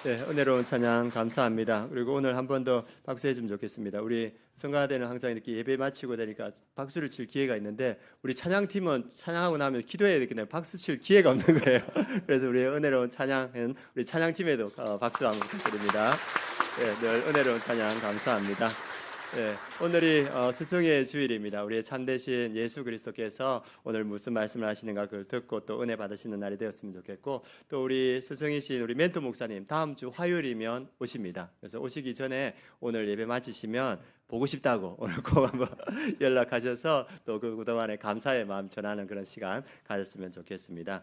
네, 은혜로운 찬양 감사합니다. 그리고 오늘 한 번 더 박수해 주면 좋겠습니다. 우리 성가대는 항상 이렇게 예배 마치고 되니까 박수를 칠 기회가 있는데 우리 찬양팀은 찬양하고 나면 기도해야 되겠네요. 박수 칠 기회가 없는 거예요. 그래서 우리 은혜로운 찬양은 우리 찬양팀에도 박수 한번 부탁드립니다. 네, 늘 은혜로운 찬양 감사합니다. 네, 오늘이 스승의 주일입니다. 우리의 참되신 예수 그리스도께서 오늘 무슨 말씀을 하시는가 그걸 듣고 또 은혜 받으시는 날이 되었으면 좋겠고, 또 우리 스승이신 우리 멘토 목사님 다음 주 화요일이면 오십니다. 그래서 오시기 전에 오늘 예배 마치시면 보고 싶다고 오늘 꼭 한번 연락하셔서 또 그동안의 감사의 마음 전하는 그런 시간 가졌으면 좋겠습니다.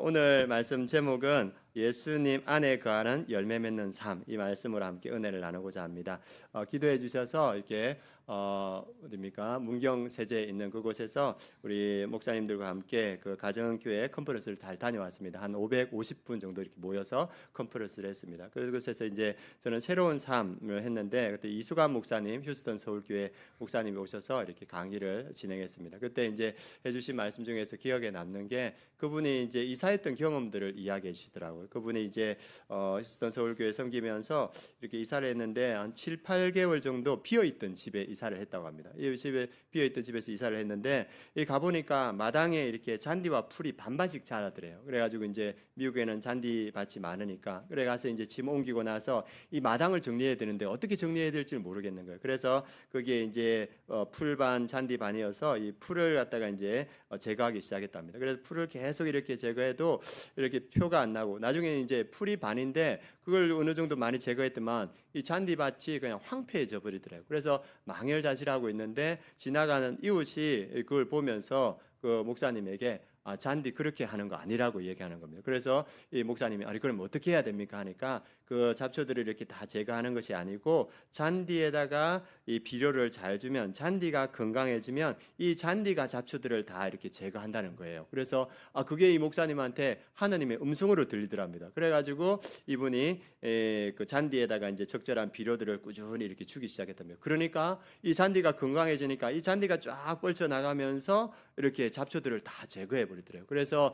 오늘 말씀 제목은 예수님 안에 거하는 열매 맺는 삶, 이 말씀으로 함께 은혜를 나누고자 합니다. 기도해 주셔서 이렇게 어디입니까? 문경 세제에 있는 그곳에서 우리 목사님들과 함께 그 가정교회 컨퍼런스를 잘 다녀왔습니다. 한 550분 정도 이렇게 모여서 컨퍼런스를 했습니다. 그곳에서 이제 저는 새로운 삶을 했는데, 그때 이수감 목사님, 휴스턴 서울교회 목사님이 오셔서 이렇게 강의를 진행했습니다. 그때 이제 해주신 말씀 중에서 기억에 남는 게, 그분이 이제 이사했던 경험들을 이야기해 주시더라고요. 그분이 이제 휴스턴 서울교회 섬기면서 이렇게 이사를 했는데 한 7, 8개월 정도 비어있던 집에 이사를 했다고 합니다. 이 집에 비어있던 집에서 이사를 했는데, 이 가보니까 마당에 이렇게 잔디와 풀이 반반씩 자라더래요. 그래가지고 이제 미국에는 잔디밭이 많으니까, 그래 가서 이제 짐 옮기고 나서 이 마당을 정리해야 되는데 어떻게 정리해야 될지 모르겠는 거예요. 그래서 거기에 이제 풀반 잔디반이어서 이 풀을 갖다가 이제 제거하기 시작했답니다. 그래서 풀을 계속 이렇게 제거해도 이렇게 표가 안 나고, 나중에 이제 풀이 반인데 그걸 어느 정도 많이 제거했더만 이 잔디밭이 그냥 황폐해져 버리더라고요. 그래서 망연자실하고 있는데 지나가는 이웃이 그걸 보면서 그 목사님에게 잔디 그렇게 하는 거 아니라고 얘기하는 겁니다. 그래서 이 목사님이 아니 그럼 어떻게 해야 됩니까 하니까, 그 잡초들을 이렇게 다 제거하는 것이 아니고 잔디에다가 이 비료를 잘 주면, 잔디가 건강해지면 이 잔디가 잡초들을 다 이렇게 제거한다는 거예요. 그래서 그게 이 목사님한테 하나님의 음성으로 들리더랍니다. 그래가지고 이분이 그 잔디에다가 이제 적절한 비료들을 꾸준히 이렇게 주기 시작했답니다. 그러니까 이 잔디가 건강해지니까 이 잔디가 쫙 뻗쳐 나가면서 이렇게 잡초들을 다 제거해 버리더라고요. 그래서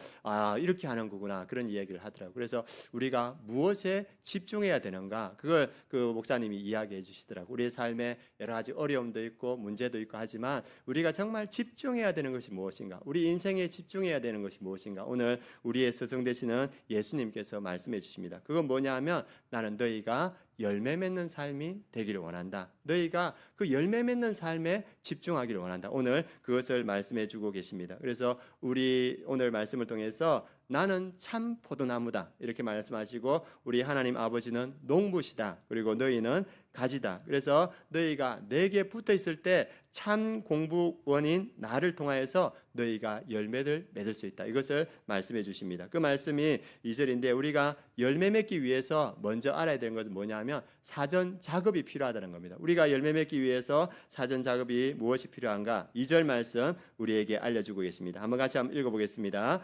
이렇게 하는 거구나, 그런 이야기를 하더라고요. 그래서 우리가 무엇에 집중해야 되는가, 그걸 그 목사님이 이야기해 주시더라고요. 우리의 삶에 여러 가지 어려움도 있고 문제도 있고 하지만 우리가 정말 집중해야 되는 것이 무엇인가, 우리 인생에 집중해야 되는 것이 무엇인가, 오늘 우리의 스승 되시는 예수님께서 말씀해 주십니다. 그건 뭐냐 하면, 나는 너희가 열매 맺는 삶이 되기를 원한다. 너희가 그 열매 맺는 삶에 집중하기를 원한다. 오늘 그것을 말씀해 주고 계십니다. 그래서 우리 오늘 말씀을 통해서 나는 참 포도나무다 이렇게 말씀하시고, 우리 하나님 아버지는 농부시다. 그리고 너희는 가지다. 그래서 너희가 내게 붙어 있을 때 참 공부원인 나를 통하여서 너희가 열매를 맺을 수 있다. 이것을 말씀해 주십니다. 그 말씀이 2절인데, 우리가 열매 맺기 위해서 먼저 알아야 되는 것은 뭐냐면 사전 작업이 필요하다는 겁니다. 우리가 열매 맺기 위해서 사전 작업이 무엇이 필요한가? 2절 말씀 우리에게 알려주고 계십니다. 한번 같이 한번 읽어보겠습니다.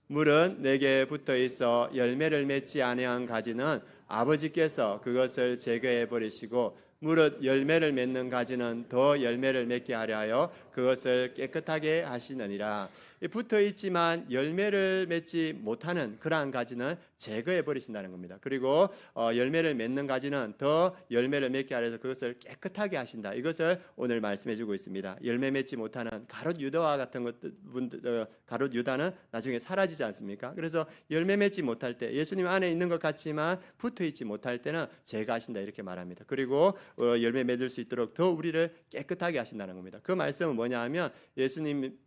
물은 내게 붙어 있어 열매를 맺지 아니한 가지는 아버지께서 그것을 제거해 버리시고, 무릇 열매를 맺는 가지는 더 열매를 맺게 하려 하여 그것을 깨끗하게 하시느니라. 붙어 있지만 열매를 맺지 못하는 그러한 가지는 제거해 버리신다는 겁니다. 그리고 열매를 맺는 가지는 더 열매를 맺게 하려 해서 그것을 깨끗하게 하신다. 이것을 오늘 말씀해 주고 있습니다. 열매 맺지 못하는 가롯 유다와 같은 것들, 가롯 유다는 나중에 사라지지 않습니까? 그래서 열매 맺지 못할 때, 예수님 안에 있는 것 같지만 붙어 있지 못할 때는 제거하신다 이렇게 말합니다. 그리고 열매 맺을 수 있도록 더 우리를 깨끗하게 하신다는 겁니다. 그 말씀은 뭐냐 하면, 예수님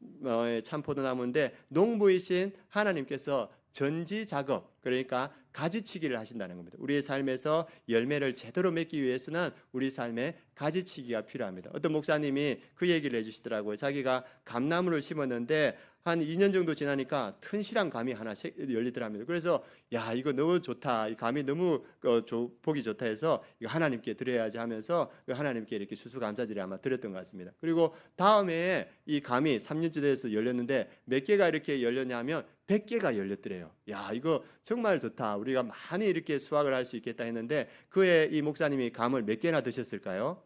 참 포도나무인데 농부이신 하나님께서 전지 작업, 그러니까 가지치기를 하신다는 겁니다. 우리의 삶에서 열매를 제대로 맺기 위해서는 우리 삶에 가지치기가 필요합니다. 어떤 목사님이 그 얘기를 해주시더라고요. 자기가 감나무를 심었는데 한 2년 정도 지나니까 튼실한 감이 하나 열리더랍니다. 그래서 야, 이거 너무 좋다, 이 감이 너무 보기 좋다 해서 이거 하나님께 드려야지 하면서 하나님께 이렇게 수수감사절에 아마 드렸던 것 같습니다. 그리고 다음에 이 감이 3년째 돼서 열렸는데 몇 개가 이렇게 열렸냐면 100개가 열렸더래요. 야, 이거 정말 좋다, 우리가 많이 이렇게 수확을 할 수 있겠다 했는데, 그에 이 목사님이 감을 몇 개나 드셨을까요?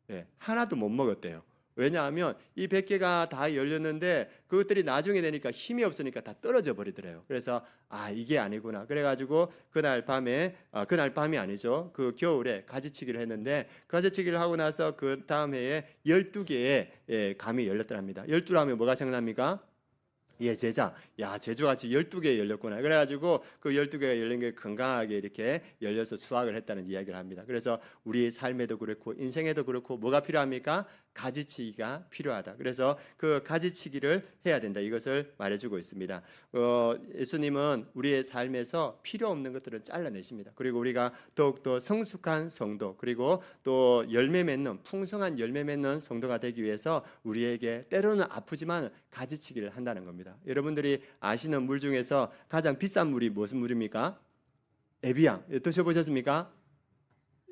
네, 하나도 못 먹었대요. 왜냐하면 이 100개가 다 열렸는데 그것들이 나중에 되니까 힘이 없으니까 다 떨어져 버리더래요. 그래서 이게 아니구나. 그래가지고 그날 밤이 아니죠. 그 겨울에 가지치기를 했는데 가지치기를 하고 나서 그 다음 해에 12개의 감이 열렸더랍니다. 12라면 뭐가 생각납니까? 예, 제자. 야, 제주같이 12개 열렸구나. 그래가지고 그 12개가 열린 게 건강하게 이렇게 열려서 수확을 했다는 이야기를 합니다. 그래서 우리 삶에도 그렇고 인생에도 그렇고 뭐가 필요합니까? 가지치기가 필요하다. 그래서 그 가지치기를 해야 된다. 이것을 말해주고 있습니다. 예수님은 우리의 삶에서 필요 없는 것들을 잘라내십니다. 그리고 우리가 더욱더 성숙한 성도 그리고 또 열매 맺는 풍성한 열매 맺는 성도가 되기 위해서 우리에게 때로는 아프지만 가지치기를 한다는 겁니다. 여러분들이 아시는 물 중에서 가장 비싼 물이 무슨 물입니까? 에비앙. 드셔보셨습니까?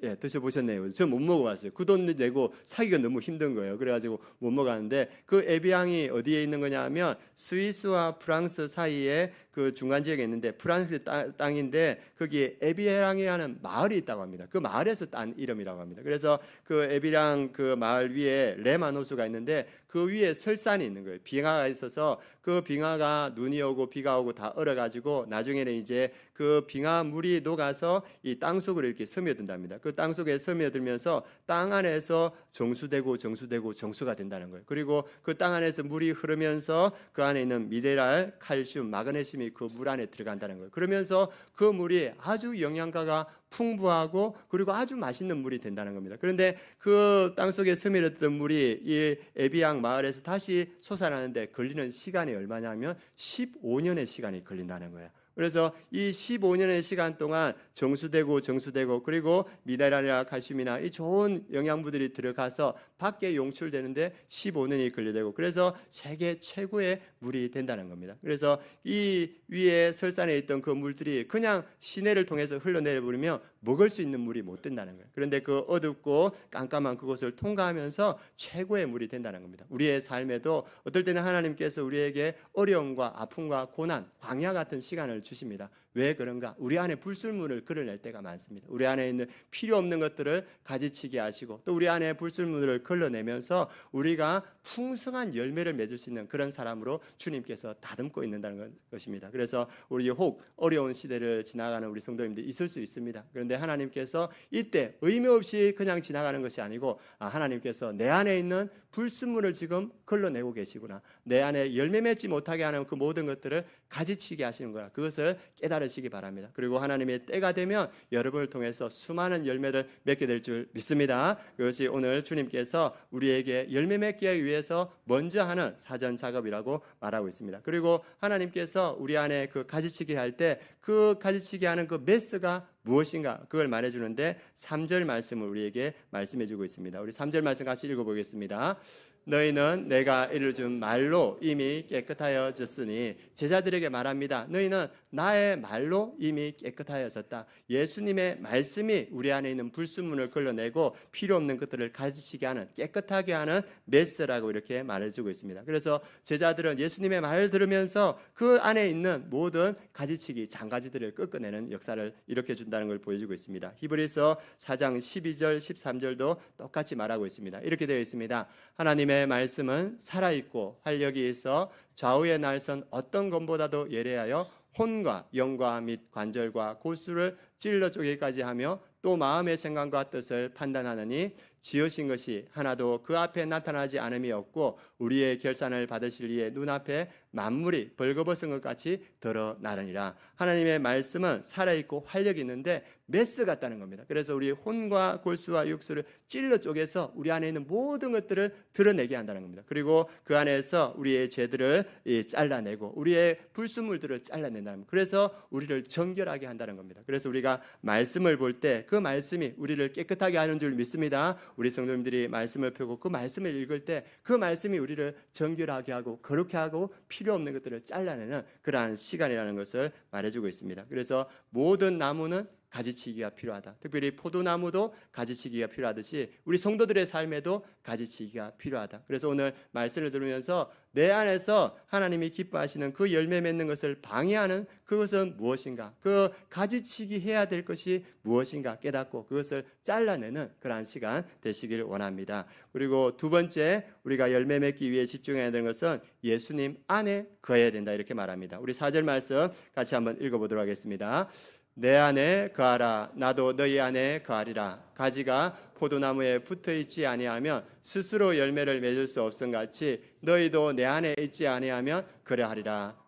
예, 드셔보셨네요. 저 못 먹어봤어요. 그 돈 내고 사기가 너무 힘든 거예요. 그래가지고 못 먹었는데 그 에비앙이 어디에 있는 거냐면 스위스와 프랑스 사이에 그 중간 지역에 있는데 프랑스 땅인데 거기에 에비앙이라는 마을이 있다고 합니다. 그 마을에서 딴 이름이라고 합니다. 그래서 그 에비앙 그 마을 위에 레마노스가 있는데 그 위에 설산이 있는 거예요. 빙하가 있어서 그 빙하가 눈이 오고 비가 오고 다 얼어가지고 나중에는 이제 그 빙하 물이 녹아서 이 땅 속으로 이렇게 스며든답니다. 그 땅 속에 스며들면서 땅 안에서 정수되고 정수가 된다는 거예요. 그리고 그 땅 안에서 물이 흐르면서 그 안에 있는 미네랄, 칼슘, 마그네슘이 그 물 안에 들어간다는 거예요. 그러면서 그 물이 아주 영양가가 풍부하고 그리고 아주 맛있는 물이 된다는 겁니다. 그런데 그 땅속에 스며들었던 물이 이 에비앙 마을에서 다시 솟아나는데 걸리는 시간이 얼마냐면 15년의 시간이 걸린다는 거예요. 그래서 이 15년의 시간 동안 정수되고 그리고 미네랄이나 칼슘이나 이 좋은 영양분들이 들어가서 밖에 용출되는데 15년이 걸려되고 그래서 세계 최고의 물이 된다는 겁니다. 그래서 이 위에 설산에 있던 그 물들이 그냥 시내를 통해서 흘러내려 버리면 먹을 수 있는 물이 못 된다는 거예요. 그런데 그 어둡고 깜깜한 그곳을 통과하면서 최고의 물이 된다는 겁니다. 우리의 삶에도 어떨 때는 하나님께서 우리에게 어려움과 아픔과 고난, 광야 같은 시간을 주십니다. 왜 그런가? 우리 안에 불순물을 걸러낼 때가 많습니다. 우리 안에 있는 필요 없는 것들을 가지치게 하시고 또 우리 안에 불순물을 걸러내면서 우리가 풍성한 열매를 맺을 수 있는 그런 사람으로 주님께서 다듬고 있는다는 것입니다. 그래서 우리 혹 어려운 시대를 지나가는 우리 성도님들이 있을 수 있습니다. 그런데 하나님께서 이때 의미 없이 그냥 지나가는 것이 아니고 하나님께서 내 안에 있는 불순물을 지금 걸러내고 계시구나. 내 안에 열매 맺지 못하게 하는 그 모든 것들을 가지치게 하시는 거라. 그것을 깨달으시기 바랍니다. 그리고 하나님의 때가 되면 여러분을 통해서 수많은 열매를 맺게 될 줄 믿습니다. 그것이 오늘 주님께서 우리에게 열매 맺기 위해서 먼저 하는 사전 작업이라고 말하고 있습니다. 그리고 하나님께서 우리 안에 그 가지치기 할 때 그 가지치기 하는 그 메스가 무엇인가 그걸 말해주는데 3절 말씀을 우리에게 말씀해주고 있습니다. 우리 3절 말씀 같이 읽어보겠습니다. 너희는 내가 이르준 말로 이미 깨끗하여졌으니 제자들에게 말합니다. 너희는 나의 말로 이미 깨끗하여졌다. 예수님의 말씀이 우리 안에 있는 불순물을 걸러내고 필요 없는 것들을 가지치게 하는 깨끗하게 하는 메스라고 이렇게 말해주고 있습니다. 그래서 제자들은 예수님의 말을 들으면서 그 안에 있는 모든 가지치기 장가지들을 꺾어내는 역사를 일으켜 준다는 걸 보여주고 있습니다. 히브리서 4장 12절 13절도 똑같이 말하고 있습니다. 이렇게 되어 있습니다. 하나님의 말씀은 살아있고 활력이 있어 좌우의 날선 어떤 검보다도 예리하여 혼과 영과 및 관절과 골수를 찔러 쪼개기까지 하며 또 마음의 생각과 뜻을 판단하느니 지으신 것이 하나도 그 앞에 나타나지 않음이 없고 우리의 결산을 받으실 이의 눈앞에 만물이 벌거벗은 것 같이 드러나느니라. 하나님의 말씀은 살아있고 활력이 있는데 메스 같다는 겁니다. 그래서 우리 혼과 골수와 육수를 찔러 쪼개서 우리 안에 있는 모든 것들을 드러내게 한다는 겁니다. 그리고 그 안에서 우리의 죄들을 잘라내고 우리의 불순물들을 잘라낸다는 겁니다. 그래서 우리를 정결하게 한다는 겁니다. 그래서 우리가 말씀을 볼 때 그 말씀이 우리를 깨끗하게 하는 줄 믿습니다. 우리 성도님들이 말씀을 펴고 그 말씀을 읽을 때 그 말씀이 우리를 정결하게 하고 거룩해 하고 필요 없는 것들을 잘라내는 그러한 시간이라는 것을 말해주고 있습니다. 그래서 모든 나무는 가지치기가 필요하다. 특별히 포도나무도 가지치기가 필요하듯이 우리 성도들의 삶에도 가지치기가 필요하다. 그래서 오늘 말씀을 들으면서 내 안에서 하나님이 기뻐하시는 그 열매 맺는 것을 방해하는 그것은 무엇인가? 그 가지치기 해야 될 것이 무엇인가 깨닫고 그것을 잘라내는 그러한 시간 되시기를 원합니다. 그리고 두 번째, 우리가 열매 맺기 위해 집중해야 되는 것은 예수님 안에 거해야 된다, 이렇게 말합니다. 우리 4절 말씀 같이 한번 읽어보도록 하겠습니다. 내 안에 거하라. 나도 너희 안에 거하리라. 가지가 포도나무에 붙어 있지 아니하면 스스로 열매를 맺을 수 없음 같이 너희도 내 안에 있지 아니하면 그러하리라.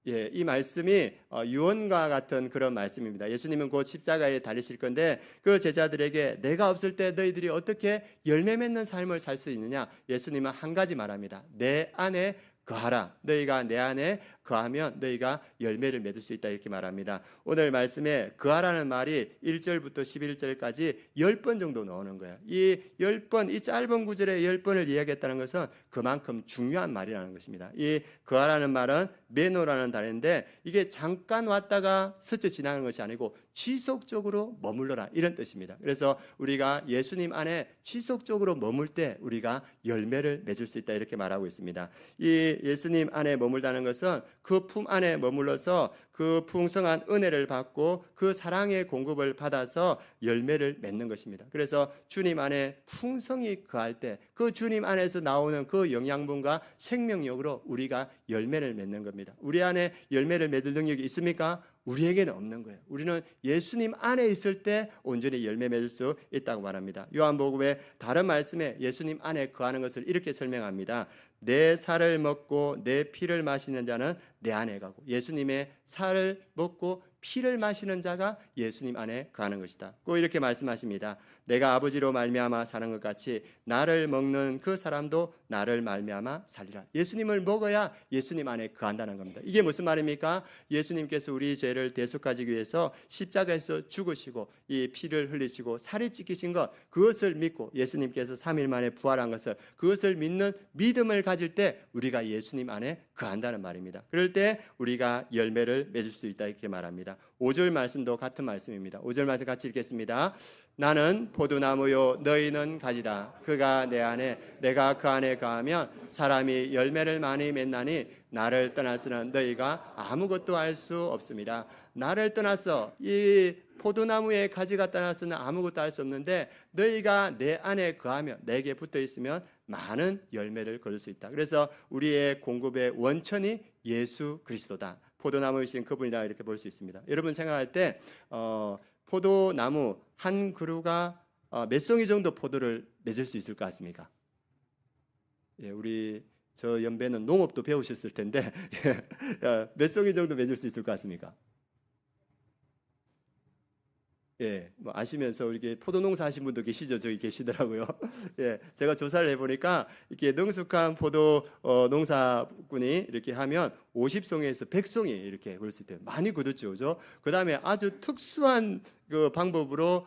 이 말씀이 유언과 같은 그런 말씀입니다. 예수님은 곧 십자가에 달리실 건데 그 제자들에게 내가 없을 때 너희들이 어떻게 열매 맺는 삶을 살 수 있느냐? 예수님은 한 가지 말합니다. 내 안에 거하라. 너희가 내 안에 거하면 너희가 열매를 맺을 수 있다, 이렇게 말합니다. 오늘 말씀에 거하라는 말이 1절부터 11절까지 10번 정도 나오는 거예요. 이 10번, 이 짧은 구절에 10번을 이야기했다는 것은 그만큼 중요한 말이라는 것입니다. 이 거하라는 말은 메노라는 단어인데 이게 잠깐 왔다가 스쳐 지나가는 것이 아니고 지속적으로 머물러라, 이런 뜻입니다. 그래서 우리가 예수님 안에 지속적으로 머물 때 우리가 열매를 맺을 수 있다, 이렇게 말하고 있습니다. 이 예수님 안에 머물다는 것은 그 품 안에 머물러서 그 풍성한 은혜를 받고 그 사랑의 공급을 받아서 열매를 맺는 것입니다. 그래서 주님 안에 풍성히 거할 때 그 주님 안에서 나오는 그 영양분과 생명력으로 우리가 열매를 맺는 겁니다. 우리 안에 열매를 맺을 능력이 있습니까? 우리에게는 없는 거예요. 우리는 예수님 안에 있을 때 온전히 열매 맺을 수 있다고 말합니다. 요한복음의 다른 말씀에 예수님 안에 거하는 것을 이렇게 설명합니다. 내 살을 먹고 내 피를 마시는 자는 내 안에 가고, 예수님의 살을 먹고 피를 마시는 자가 예수님 안에 거하는 것이다. 꼭 이렇게 말씀하십니다. 내가 아버지로 말미암아 사는 것 같이 나를 먹는 그 사람도 나를 말미암아 살리라. 예수님을 먹어야 예수님 안에 거한다는 겁니다. 이게 무슨 말입니까? 예수님께서 우리 죄를 대속하시기 위해서 십자가에서 죽으시고 이 피를 흘리시고 살이 찢기신 것, 그것을 믿고 예수님께서 3일 만에 부활한 것을, 그것을 믿는 믿음을 가질 때 우리가 예수님 안에 거한다는 말입니다. 그럴 때 우리가 열매를 맺을 수 있다, 이렇게 말합니다. 5절 말씀도 같은 말씀입니다. 5절 말씀 같이 읽겠습니다. 나는 포도나무요 너희는 가지다. 그가 내 안에 내가 그 안에 거하면 사람이 열매를 많이 맺나니 나를 떠나서는 너희가 아무것도 할 수 없습니다. 나를 떠나서 이 포도나무의 가지가 떠나서는 아무것도 할 수 없는데 너희가 내 안에 거하면, 내게 붙어 있으면 많은 열매를 거둘 수 있다. 그래서 우리의 공급의 원천이 예수 그리스도다. 포도나무이신 그분이다, 이렇게 볼 수 있습니다. 여러분 생각할 때 포도나무 한 그루가 몇 송이 정도 포도를 맺을 수 있을 것 같습니까? 우리 저 연배는 농업도 배우셨을 텐데 몇 송이 정도 맺을 수 있을 것 같습니까? 뭐 아시면서 이렇게 포도 농사 하신 분도 계시죠? 저기 계시더라고요. 제가 조사를 해보니까 이렇게 능숙한 포도 농사꾼이 이렇게 하면 50송에서 100송이 이렇게 볼 수 있대요. 많이 거뒀죠, 그죠? 그 다음에 아주 특수한 그 방법으로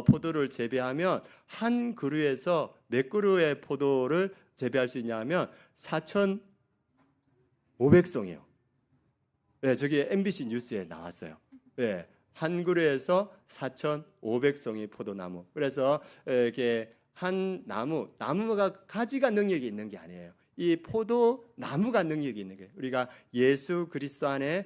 포도를 재배하면 한 그루에서 몇 그루의 포도를 재배할 수 있냐면 4,500송이요. 저기 MBC 뉴스에 나왔어요. 한 그루에서 4,500송이 포도나무. 그래서 이렇게 한 나무가 가지가 능력이 있는 게 아니에요. 이 포도나무가 능력이 있는 거예요. 우리가 예수 그리스도 안에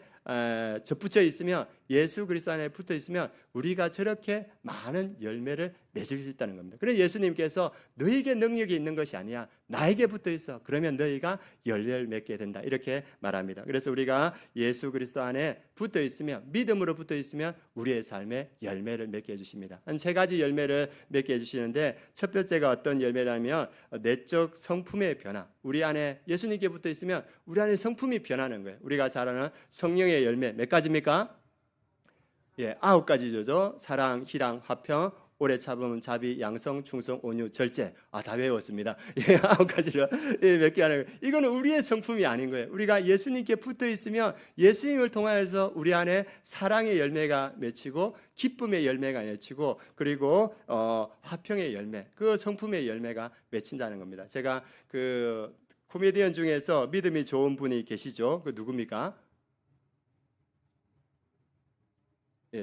접붙여 있으면, 예수 그리스도 안에 붙어 있으면 우리가 저렇게 많은 열매를 맺을 수 있다는 겁니다. 그래서 예수님께서 너에게 능력이 있는 것이 아니야, 나에게 붙어 있어. 그러면 너희가 열매를 맺게 된다, 이렇게 말합니다. 그래서 우리가 예수 그리스도 안에 붙어 있으면, 믿음으로 붙어 있으면 우리의 삶에 열매를 맺게 해주십니다. 한 3가지 열매를 맺게 해주시는데, 첫 번째가 어떤 열매라면 내적 성품의 변화. 우리 안에 예수님께 붙어 있으면 우리 안에 성품이 변하는 거예요. 우리가 잘 아는 성령의 열매 몇 가지입니까? 9가지죠. 사랑, 희랑, 화평, 오래 참음, 자비, 양성, 충성, 온유, 절제. 다 외웠습니다. 9가지를 몇 개 하는 거예요. 이거는 우리의 성품이 아닌 거예요. 우리가 예수님께 붙어 있으면 예수님을 통하여서 우리 안에 사랑의 열매가 맺히고, 기쁨의 열매가 맺히고, 그리고 화평의 열매, 그 성품의 열매가 맺힌다는 겁니다. 제가 그 코미디언 중에서 믿음이 좋은 분이 계시죠. 그 누굽니까?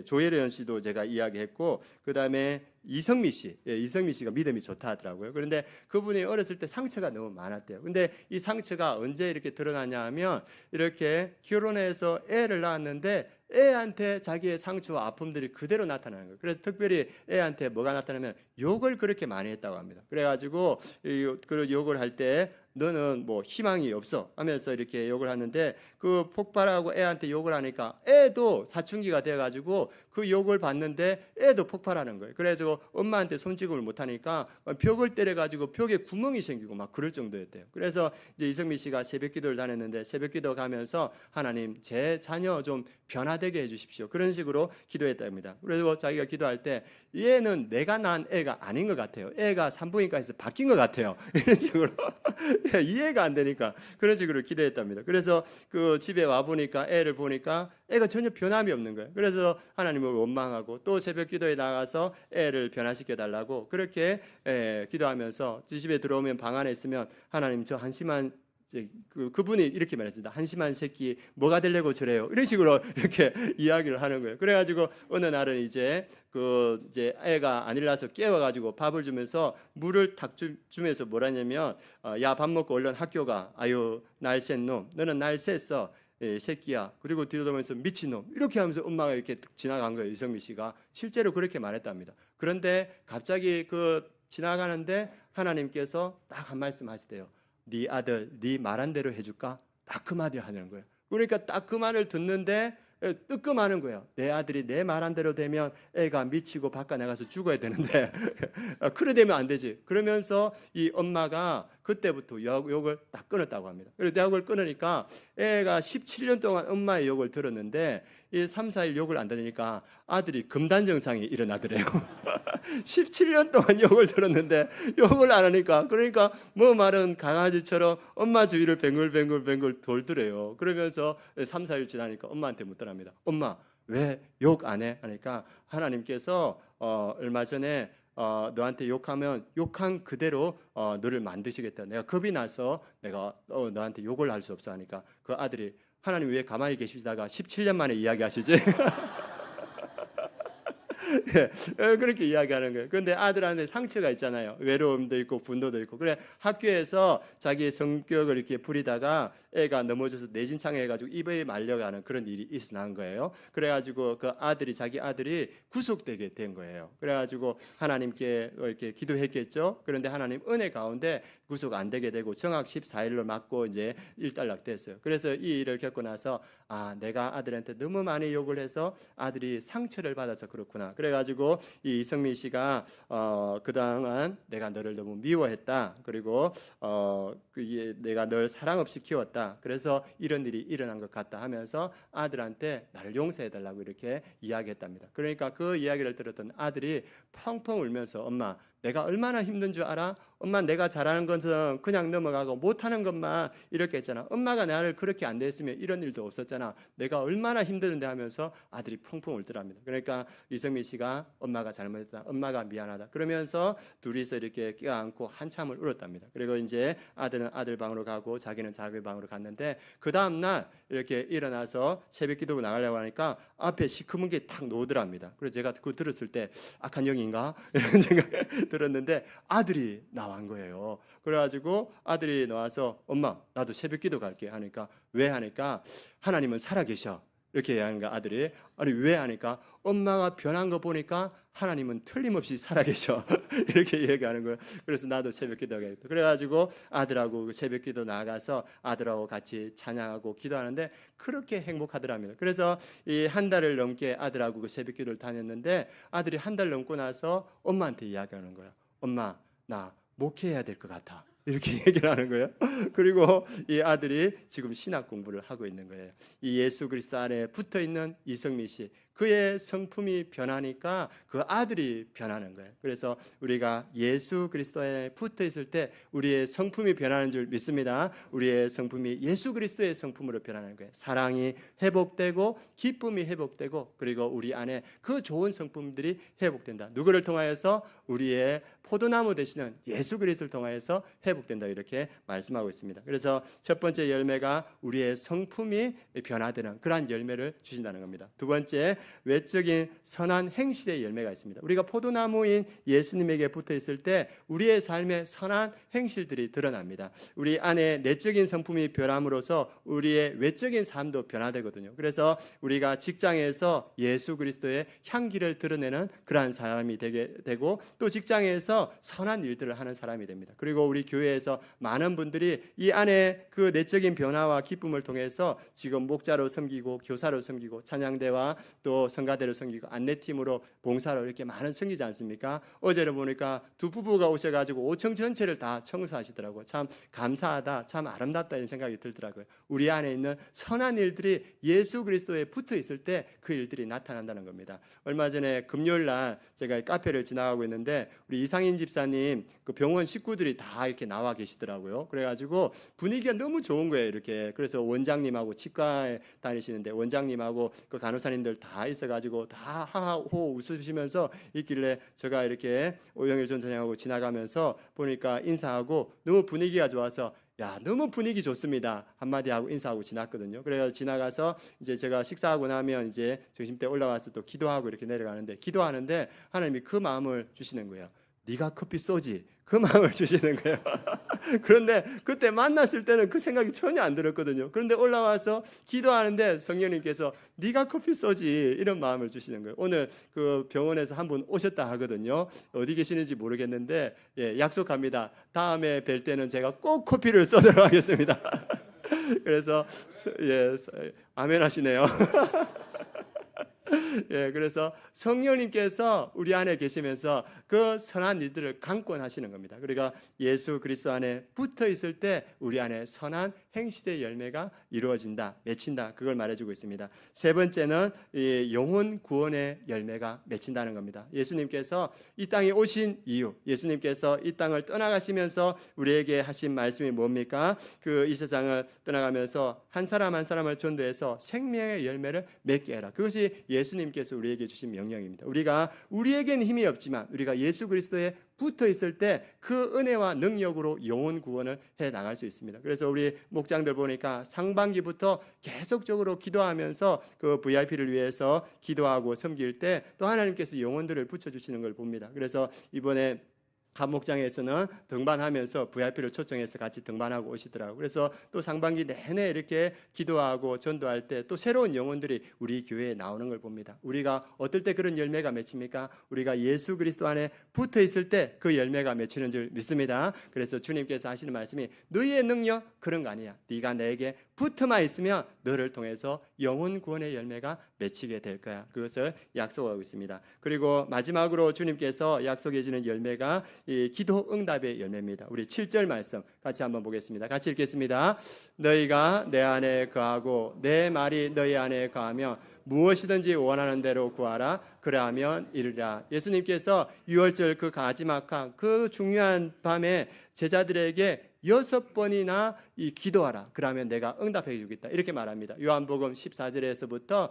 조혜련 씨도 제가 이야기했고, 그 다음에 이성미 씨, 이성미 씨가 믿음이 좋다 하더라고요. 그런데 그분이 어렸을 때 상처가 너무 많았대요. 근데 이 상처가 언제 이렇게 드러나냐 하면, 이렇게 결혼해서 애를 낳았는데 애한테 자기의 상처와 아픔들이 그대로 나타나는 거예요. 그래서 특별히 애한테 뭐가 나타나면 욕을 그렇게 많이 했다고 합니다. 그래가지고 그 욕을 할 때 너는 뭐 희망이 없어 하면서 이렇게 욕을 하는데, 그 폭발하고 애한테 욕을 하니까 애도 사춘기가 돼가지고 그 욕을 받는데 애도 폭발하는 거예요. 그래서 엄마한테 손찌검을 못하니까 벽을 때려가지고 벽에 구멍이 생기고 막 그럴 정도였대요. 그래서 이제 이성미 씨가 새벽기도를 다녔는데, 새벽기도 가면서 하나님 제 자녀 좀 변화되게 해주십시오, 그런 식으로 기도했답니다. 그래서 자기가 기도할 때 얘는 내가 낳은 애가 아닌 것 같아요, 애가 산부인과에서 바뀐 것 같아요, 이런 식으로 이해가 안 되니까 그런 식으로 기도했답니다. 그래서 그 집에 와 보니까 애를 보니까 애가 전혀 변함이 없는 거예요. 그래서 하나님을 원망하고 또 새벽 기도에 나가서 애를 변화시켜 달라고 그렇게 기도하면서 집에 들어오면 방 안에 있으면 하나님 저 한심한 그분이 이렇게 말했습니다. 한심한 새끼 뭐가 되려고 저래요, 이런 식으로 이렇게 이야기를 하는 거예요. 그래가지고 어느 날은 이제 애가 안 일어나서 깨워가지고 밥을 주면서 물을 탁 주면서 뭐라냐면 야, 밥 먹고 얼른 학교 가. 아유 날쌘 놈, 너는 날샜어 새끼야. 그리고 뒤돌아보면서 미친놈, 이렇게 하면서 엄마가 이렇게 지나간 거예요. 이성미 씨가 실제로 그렇게 말했답니다. 그런데 갑자기 그 지나가는데 하나님께서 딱 한 말씀 하시대요. 네 아들 네 말한 대로 해줄까? 딱 그 말을 하는 거예요. 그러니까 딱 그 말을 듣는데 뜨끔하는 거예요. 내 아들이 내 말한 대로 되면 애가 미치고 바깥 나가서 죽어야 되는데 그래 되면 안 되지. 그러면서 이 엄마가 그때부터 욕을 딱 끊었다고 합니다. 그래서 욕을 끊으니까 애가 17년 동안 엄마의 욕을 들었는데 이 3, 4일 욕을 안 들으니까 아들이 금단 정상이 일어나더래요. 17년 동안 욕을 들었는데 욕을 안 하니까, 그러니까 뭐 말은 강아지처럼 엄마 주위를 뱅글뱅글 돌더래요. 그러면서 3, 4일 지나니까 엄마한테 묻더랍니다. 엄마 왜 욕 안 해? 하니까 하나님께서 얼마 전에 너한테 욕하면 욕한 그대로 너를 만드시겠다. 내가 겁이 나서 내가 너한테 욕을 할 수 없어 하니까 그 아들이 하나님 왜 가만히 계시다가 17년 만에 이야기하시지? 그렇게 이야기하는 거예요. 그런데 아들한테 상처가 있잖아요. 외로움도 있고 분노도 있고. 그래 학교에서 자기의 성격을 이렇게 부리다가 애가 넘어져서 내진창해가지고 입에 말려가는 그런 일이 있어난 거예요. 그래가지고 그 아들이 자기 아들이 구속되게 된 거예요. 그래가지고 하나님께 이렇게 기도했겠죠. 그런데 하나님 은혜 가운데 구속 안 되게 되고 정확 14일로 맞고 이제 일단락됐어요. 그래서 이 일을 겪고 나서 내가 아들한테 너무 많이 욕을 해서 아들이 상처를 받아서 그렇구나. 그래가지고 이 이성민 씨가 그동안 내가 너를 너무 미워했다. 그리고 내가 널 사랑 없이 키웠다. 그래서 이런 일이 일어난 것 같다 하면서 아들한테 나를 용서해달라고 이렇게 이야기했답니다. 그러니까 그 이야기를 들었던 아들이 펑펑 울면서 엄마 내가 얼마나 힘든 줄 알아? 엄마 내가 잘하는 것은 그냥 넘어가고 못하는 것만 이렇게 했잖아. 엄마가 나를 그렇게 안 됐으면 이런 일도 없었잖아. 내가 얼마나 힘드는데 하면서 아들이 펑펑 울더랍니다. 그러니까 이성민 씨가 엄마가 잘못했다, 엄마가 미안하다 그러면서 둘이서 이렇게 껴안고 한참을 울었답니다. 그리고 이제 아들은 아들 방으로 가고 자기는 자기 방으로 갔는데 그 다음날 이렇게 일어나서 새벽 기도로 나가려고 하니까 앞에 시커먼 게 탁 놓더랍니다. 그래서 제가 그거 들었을 때 악한 영인가? 이런 생각 들었는데 아들이 나온 거예요. 그래가지고 아들이 나와서 엄마 나도 새벽기도 갈게 하니까 왜 하니까 하나님은 살아계셔 이렇게 얘기하니까 아들이 아니 왜 하니까 엄마가 변한 거 보니까 하나님은 틀림없이 살아계셔 이렇게 얘기하는 거예요. 그래서 나도 새벽기도 하겠다. 그래가지고 아들하고 새벽기도 나가서 아들하고 같이 찬양하고 기도하는데 그렇게 행복하더랍니다. 그래서 이 한 달을 넘게 아들하고 그 새벽기도를 다녔는데 아들이 한 달 넘고 나서 엄마한테 이야기하는 거예요. 엄마 나 목회해야 될 것 같아 이렇게 얘기를 하는 거예요. 그리고 이 아들이 지금 신학 공부를 하고 있는 거예요. 이 예수 그리스도 안에 붙어 있는 이성미 씨, 그의 성품이 변하니까 그 아들이 변하는 거예요. 그래서 우리가 예수 그리스도에 붙어 있을 때 우리의 성품이 변하는 줄 믿습니다. 우리의 성품이 예수 그리스도의 성품으로 변하는 거예요. 사랑이 회복되고 기쁨이 회복되고 그리고 우리 안에 그 좋은 성품들이 회복된다. 누구를 통하여서? 우리의 포도나무 되시는 예수 그리스도를 통하여서 회복된다 이렇게 말씀하고 있습니다. 그래서 첫 번째 열매가 우리의 성품이 변화되는 그러한 열매를 주신다는 겁니다. 두 번째 외적인 선한 행실의 열매가 있습니다. 우리가 포도나무인 예수님에게 붙어 있을 때 우리의 삶의 선한 행실들이 드러납니다. 우리 안에 내적인 성품이 변함으로써 우리의 외적인 삶도 변화되거든요. 그래서 우리가 직장에서 예수 그리스도의 향기를 드러내는 그러한 사람이 되게 되고, 또 직장에서 선한 일들을 하는 사람이 됩니다. 그리고 우리 교회에서 많은 분들이 이 안에 그 내적인 변화와 기쁨을 통해서 지금 목자로 섬기고 교사로 섬기고 찬양대와 또 성가대로 섬기고 안내팀으로 봉사로 이렇게 많은 섬기지 않습니까? 어제를 보니까 두 부부가 오셔가지고 5층 전체를 다 청소하시더라고요. 참 감사하다, 참 아름답다 이런 생각이 들더라고요. 우리 안에 있는 선한 일들이 예수 그리스도에 붙어 있을 때 그 일들이 나타난다는 겁니다. 얼마 전에 금요일 날 제가 카페를 지나가고 있는데 우리 이상인 집사님 그 병원 식구들이 다 이렇게 나와 계시더라고요. 그래가지고 분위기가 너무 좋은 거예요. 이렇게. 그래서 원장님하고 치과에 다니시는데 원장님하고 그 간호사님들 다 있어가지고 다 하하호 웃으시면서 있길래 제가 이렇게 오영일 전 전장하고 지나가면서 보니까 인사하고 너무 분위기가 좋아서 야, 너무 분위기 좋습니다. 한마디 하고 인사하고 지났거든요. 그래서 지나가서 이제 제가 식사하고 나면 이제 점심때 올라와서 또 기도하고 이렇게 내려가는데, 기도하는데 하나님이 그 마음을 주시는 거예요. 네가 커피 쏘지? 그 마음을 주시는 거예요. 그런데 그때 만났을 때는 그 생각이 전혀 안 들었거든요. 그런데 올라와서 기도하는데 성령님께서 네가 커피 쏘지 이런 마음을 주시는 거예요. 오늘 그 병원에서 한 분 오셨다 하거든요. 어디 계시는지 모르겠는데 예, 약속합니다. 다음에 뵐 때는 제가 꼭 커피를 쏘도록 하겠습니다. 그래서 예, 아멘 하시네요. 예, 그래서 성령님께서 우리 안에 계시면서 그 선한 일들을 강권하시는 겁니다. 그러니까 예수 그리스도 안에 붙어 있을 때 우리 안에 선한 행실의 열매가 이루어진다, 맺힌다, 그걸 말해주고 있습니다. 세 번째는 이 영혼 구원의 열매가 맺힌다는 겁니다. 예수님께서 이 땅에 오신 이유, 예수님께서 이 땅을 떠나가시면서 우리에게 하신 말씀이 뭡니까? 그 이 세상을 떠나가면서 한 사람 한 사람을 전도해서 생명의 열매를 맺게 해라. 그것이 예수님께서 우리에게 주신 명령입니다. 우리가 우리에겐 힘이 없지만 우리가 예수 그리스도에 붙어 있을 때 그 은혜와 능력으로 영혼 구원을 해 나갈 수 있습니다. 그래서 우리 목장들 보니까 상반기부터 계속적으로 기도하면서 그 VIP를 위해서 기도하고 섬길 때 또 하나님께서 영혼들을 붙여주시는 걸 봅니다. 그래서 이번에 한 목장에서는 등반하면서 VIP를 초청해서 같이 등반하고 오시더라고요. 그래서 또 상반기 내내 이렇게 기도하고 전도할 때 또 새로운 영혼들이 우리 교회에 나오는 걸 봅니다. 우리가 어떨 때 그런 열매가 맺힙니까? 우리가 예수 그리스도 안에 붙어 있을 때 그 열매가 맺히는 줄 믿습니다. 그래서 주님께서 하시는 말씀이 너희의 능력 그런 거 아니야. 네가 내게 붙어만 있으면 너를 통해서 영혼 구원의 열매가 맺히게 될 거야. 그것을 약속하고 있습니다. 그리고 마지막으로 주님께서 약속해 주는 열매가 이 기도 응답의 열매입니다. 우리 7절 말씀 같이 한번 보겠습니다. 같이 읽겠습니다. 너희가 내 안에 거하고 내 말이 너희 안에 거하면 무엇이든지 원하는 대로 구하라. 그러하면 이르리라. 예수님께서 유월절 그 마지막 그 중요한 밤에 제자들에게 6번이나 이 기도하라. 그러면 내가 응답해 주겠다. 이렇게 말합니다. 요한복음 14절에서부터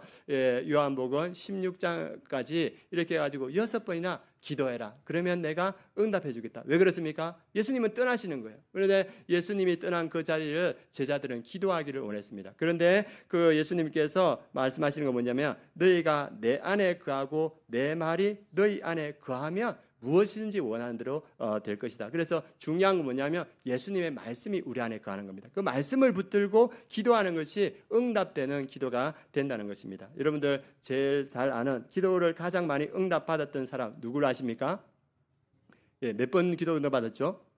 요한복음 16장까지 이렇게 해가지고 6번이나 기도해라. 그러면 내가 응답해 주겠다. 왜 그렇습니까? 예수님은 떠나시는 거예요. 그런데 예수님이 떠난 그 자리를 제자들은 기도하기를 원했습니다. 그런데 그 예수님께서 말씀하시는 건 뭐냐면 너희가 내 안에 거하고 내 말이 너희 안에 거하면 무엇이든지 원하는 대로 될 것이다. 그래서 중요한 건 뭐냐면 예수님의 말씀이 우리 안에 거하는 겁니다. 그 말씀을 붙들고 기도하는 것이 응답되는 기도가 된다는 것입니다. 여러분들 제일 잘 아는 기도를 가장 많이 응답받았던 사람 누구를 아십니까? 예, 몇 번 기도 응답받았죠?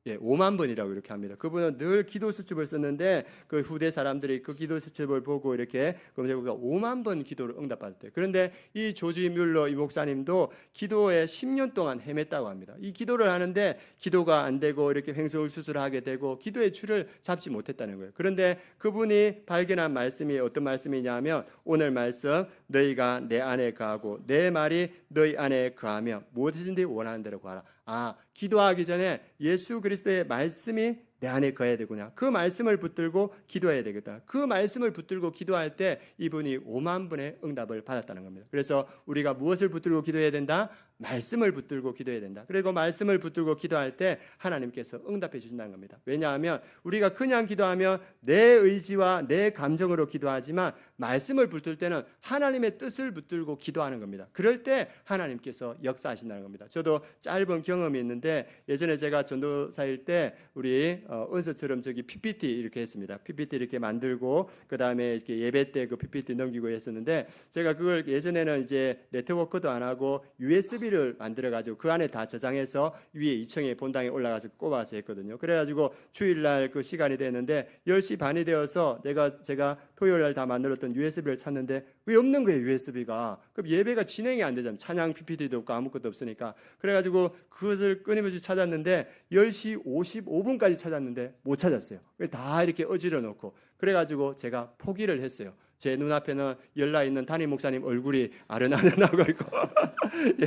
예, 5만 번이라고 이렇게 합니다. 그분은 늘 기도 수첩을 썼는데 그 후대 사람들이 그 기도 수첩을 보고 이렇게 검색해보니까 5만 번 기도를 응답받았대요. 그런데 이 조지 뮬러 이 목사님도 기도에 10년 동안 헤맸다고 합니다. 이 기도를 하는데 기도가 안 되고 이렇게 횡설수설을 하게 되고 기도의 줄을 잡지 못했다는 거예요. 그런데 그분이 발견한 말씀이 어떤 말씀이냐면 오늘 말씀 너희가 내 안에 거하고 내 말이 너희 안에 거하며 무엇이든지 원하는 대로 구하라. 기도하기 전에 예수 그리스도의 말씀이 내 안에 거해야 되구나. 그 말씀을 붙들고 기도해야 되겠다. 그 말씀을 붙들고 기도할 때 이분이 5만 분의 응답을 받았다는 겁니다. 그래서 우리가 무엇을 붙들고 기도해야 된다? 말씀을 붙들고 기도해야 된다. 그리고 말씀을 붙들고 기도할 때 하나님께서 응답해 주신다는 겁니다. 왜냐하면 우리가 그냥 기도하면 내 의지와 내 감정으로 기도하지만 말씀을 붙들 때는 하나님의 뜻을 붙들고 기도하는 겁니다. 그럴 때 하나님께서 역사하신다는 겁니다. 저도 짧은 경험이 있는데 예전에 제가 전도사일 때 우리 은서처럼 저기 PPT 이렇게 했습니다. PPT 이렇게 만들고 그 다음에 이렇게 예배 때 그 PPT 넘기고 했었는데 제가 그걸 예전에는 이제 네트워크도 안 하고 USB를 만들어 가지고 그 안에 다 저장해서 위에 2층에 본당에 올라가서 꼽아서 했거든요. 그래가지고 주일날 그 시간이 됐는데 10시 반이 되어서 제가 토요일날 다 만들었던 USB를 찾는데 왜 없는 거예요, USB가. 그럼 예배가 진행이 안 되잖아요. 찬양 PPT도 없고 아무것도 없으니까. 그래가지고 그것을 끊임없이 찾았는데 10시 55분까지 찾았는데 못 찾았어요. 다 이렇게 어지러 놓고 그래가지고 제가 포기를 했어요. 제 눈앞에는 열나 있는 담임 목사님 얼굴이 아른아른하고 있고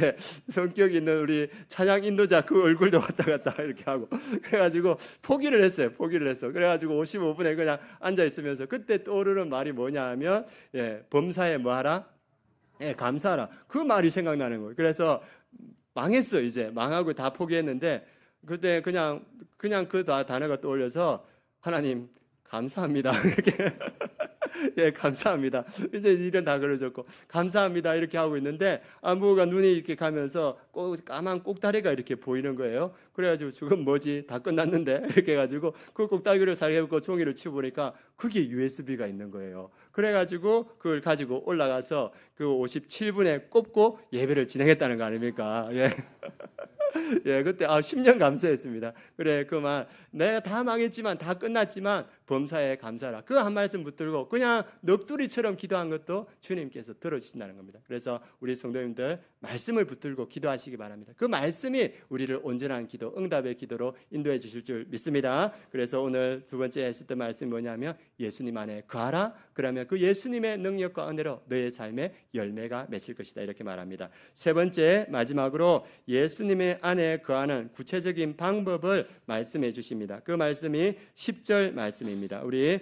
예, 성격 있는 우리 찬양 인도자 그 얼굴도 왔다 갔다 이렇게 하고 그래가지고 포기를 했어요. 그래가지고 55분에 그냥 앉아 있으면서 그때 떠오르는 말이 뭐냐 하면 범사에 뭐하라? 감사하라. 그 말이 생각나는 거예요. 그래서 망했어. 이제 망하고 다 포기했는데 그때 그냥 그 단어가 떠올려서 하나님 감사합니다. 이렇게 감사합니다. 이제 일은 다 그려졌고 감사합니다 이렇게 하고 있는데 안부가 눈이 이렇게 가면서 까만 꼭다리가 이렇게 보이는 거예요. 그래가지고 지금 뭐지? 다 끝났는데 이렇게 해가지고 그 꼭다리를 살려고 종이를 치워보니까 그게 USB가 있는 거예요. 그래가지고 그걸 가지고 올라가서 그 57분에 꼽고 예배를 진행했다는 거 아닙니까? 그때 10년 감사했습니다. 그래 그 말 내가 다 망했지만 다 끝났지만 범사에 감사라. 그 한 말씀 붙들고 그냥 넋두리처럼 기도한 것도 주님께서 들어주신다는 겁니다. 그래서 우리 성도님들 말씀을 붙들고 기도하시기 바랍니다. 그 말씀이 우리를 온전한 기도, 응답의 기도로 인도해 주실 줄 믿습니다. 그래서 오늘 두 번째 했었던 말씀이 뭐냐면 예수님 안에 거하라. 그러면 그 예수님의 능력과 은혜로 너의 삶에 열매가 맺힐 것이다 이렇게 말합니다. 세 번째 마지막으로 예수님의 안에 거하는 구체적인 방법을 말씀해 주십니다. 그 말씀이 10절 말씀입니다. 우리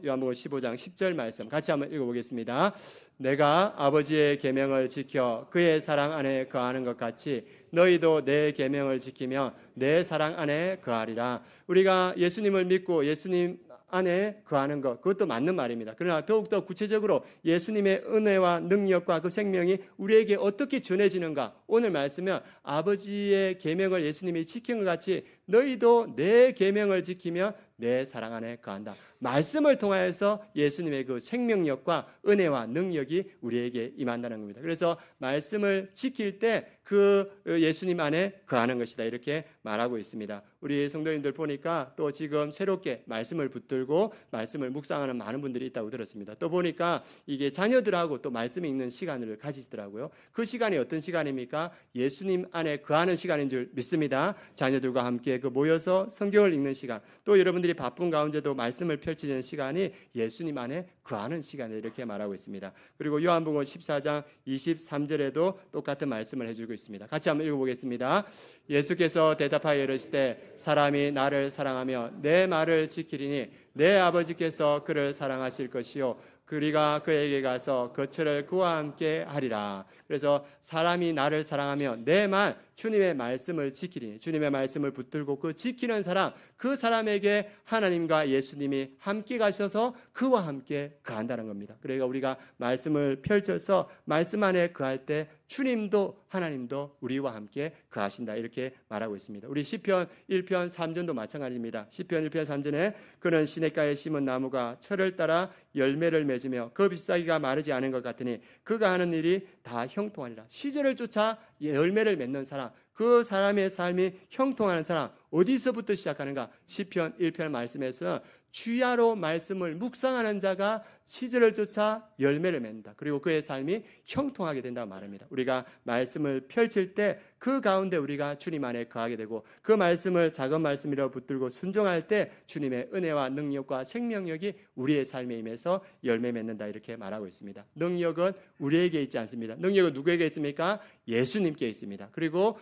요한복음 15장 10절 말씀 같이 한번 읽어보겠습니다. 내가 아버지의 계명을 지켜 그의 사랑 안에 거하는 것 같이 너희도 내 계명을 지키며 내 사랑 안에 거하리라. 우리가 예수님을 믿고 예수님 안에 거하는 것, 그것도 맞는 말입니다. 그러나 더욱더 구체적으로 예수님의 은혜와 능력과 그 생명이 우리에게 어떻게 전해지는가? 오늘 말씀은 아버지의 계명을 예수님이 지킨 것 같이 너희도 내 계명을 지키며 내 사랑 안에 거한다. 말씀을 통하여서 예수님의 그 생명력과 은혜와 능력이 우리에게 임한다는 겁니다. 그래서 말씀을 지킬 때 그 예수님 안에 거하는 것이다 이렇게 말하고 있습니다. 우리 성도님들 보니까 또 지금 새롭게 말씀을 붙들고 말씀을 묵상하는 많은 분들이 있다고 들었습니다. 또 보니까 이게 자녀들하고 또 말씀 읽는 시간을 가지시더라고요. 그 시간이 어떤 시간입니까? 예수님 안에 거하는 시간인 줄 믿습니다. 자녀들과 함께 그 모여서 성경을 읽는 시간, 또 여러분들이 바쁜 가운데도 말씀을 펼치는 시간이 예수님 안에 거하는 시간을 이렇게 말하고 있습니다. 그리고 요한복음 14장 23절에도 똑같은 말씀을 해주고 있습니다. 같이 한번 읽어보겠습니다. 예수께서 대답하여 이르시되 사람이 나를 사랑하며 내 말을 지키리니 내 아버지께서 그를 사랑하실 것이요 그리가 그에게 가서 거처를 그와 함께 하리라. 그래서 사람이 나를 사랑하며 내 말, 주님의 말씀을 지키리니 주님의 말씀을 붙들고 그 지키는 사람, 그 사람에게 하나님과 예수님이 함께 가셔서 그와 함께 거한다는 겁니다. 그러니까 우리가 말씀을 펼쳐서 말씀 안에 거할 때 주님도 하나님도 우리와 함께 거하신다 이렇게 말하고 있습니다. 우리 시편 1편 3전도 마찬가지입니다. 시편 1편 3전에 그는 시냇가에 심은 나무가 철을 따라 열매를 맺으며 그 잎사귀가 마르지 않은 것 같으니 그가 하는 일이 다 형통하리라. 시절을 쫓아 열매를 맺는 사람, 그 사람의 삶이 형통하는 사람 어디서부터 시작하는가? 시편 1편 말씀에서 주야로 말씀을 묵상하는 자가 시절을 쫓아 열매를 맺는다. 그리고 그의 삶이 형통하게 된다고 말합니다. 우리가 말씀을 펼칠 때 그 가운데 우리가 주님 안에 거하게 되고 그 말씀을 작은 말씀이라고 붙들고 순종할 때 주님의 은혜와 능력과 생명력이 우리의 삶에 임해서 열매 맺는다 이렇게 말하고 있습니다. 능력은 우리에게 있지 않습니다. 능력은 누구에게 있습니까? 예수님께 있습니다. 그리고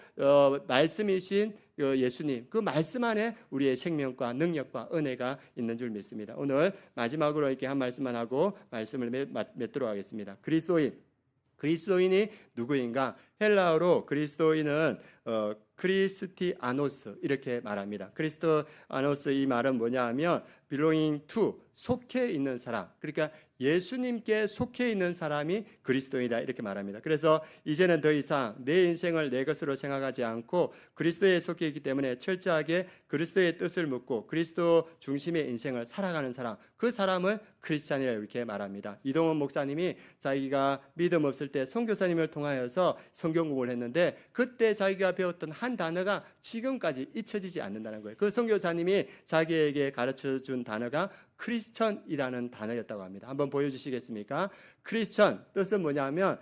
말씀이신 예수님 그 말씀 안에 우리의 생명과 능력과 은혜가 있는 줄 믿습니다. 오늘 마지막으로 이렇게 한 말씀만 하고 말씀을 맺도록 하겠습니다. 그리스도인이 누구인가? 헬라어로 그리스도인은 크리스티아노스 이렇게 말합니다. 크리스티아노스 이 말은 뭐냐 하면 belonging to 속해 있는 사람. 그러니까 예수님께 속해 있는 사람이 그리스도이다 이렇게 말합니다. 그래서 이제는 더 이상 내 인생을 내 것으로 생각하지 않고 그리스도에 속해 있기 때문에 철저하게 그리스도의 뜻을 묻고 그리스도 중심의 인생을 살아가는 사람, 그 사람을 크리스찬이라고 이렇게 말합니다. 이동원 목사님이 자기가 믿음 없을 때 선교사님을 통하여서 성경 공부를 했는데 그때 자기가 배웠던 한 단어가 지금까지 잊혀지지 않는다는 거예요. 그 선교사님이 자기에게 가르쳐준 단어가 크리스천이라는 단어였다고 합니다. 한번 보여주시겠습니까? 크리스천 뜻은 뭐냐면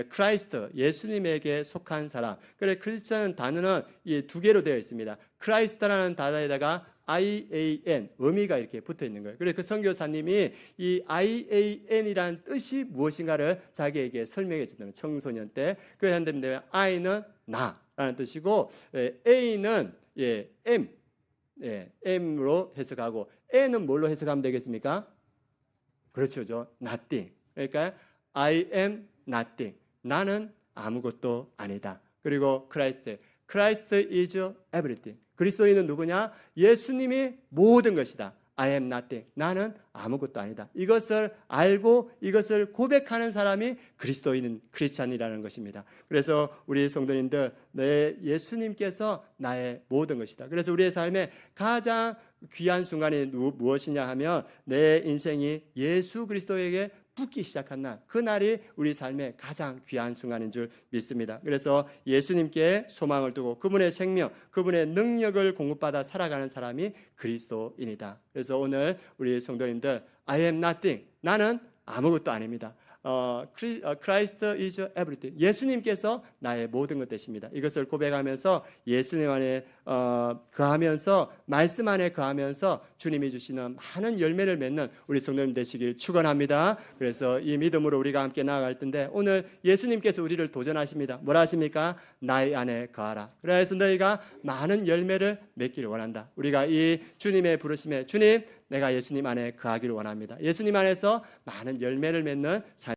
크라이스트 예수님에게 속한 사람. 그래 크리스천 단어는 이 두 개로 되어 있습니다. 크라이스트라는 단어에다가 IAN 의미가 이렇게 붙어 있는 거예요. 그래서 그 선교사님이 이 IAN이라는 뜻이 무엇인가를 자기에게 설명해 준다는 청소년 때. 그런데 I는 나라는 뜻이고 A는 M M으로 해석하고 N은 뭘로 해석하면 되겠습니까? 그렇죠. nothing. 그러니까 I am nothing. 나는 아무것도 아니다. 그리고 Christ is everything. 그리스도인은 누구냐? 예수님이 모든 것이다. I am nothing. 나는 아무것도 아니다. 이것을 알고 이것을 고백하는 사람이 그리스도인 크리스찬이라는 것입니다. 그래서 우리 성도님들 예수님께서 나의 모든 것이다. 그래서 우리의 삶에 가장 귀한 순간이 무엇이냐 하면 내 인생이 예수 그리스도에게 붙기 시작한 날, 그 날이 우리 삶의 가장 귀한 순간인 줄 믿습니다. 그래서 예수님께 소망을 두고 그분의 생명, 그분의 능력을 공급받아 살아가는 사람이 그리스도인이다. 그래서 오늘 우리 성도님들 I am nothing. 나는 아무것도 아닙니다. Christ is everything. 예수님께서 나의 모든 것 되십니다. 이것을 고백하면서 예수님 안에 거하면서 말씀 안에 거하면서 주님이 주시는 많은 열매를 맺는 우리 성도님 되시길 축원합니다. 그래서 이 믿음으로 우리가 함께 나아갈 텐데 오늘 예수님께서 우리를 도전하십니다. 뭐라 하십니까? 나의 안에 거하라. 그래서 너희가 많은 열매를 맺기를 원한다. 우리가 이 주님의 부르심에 주님 내가 예수님 안에 거하기를 원합니다. 예수님 안에서 많은 열매를 맺는 삶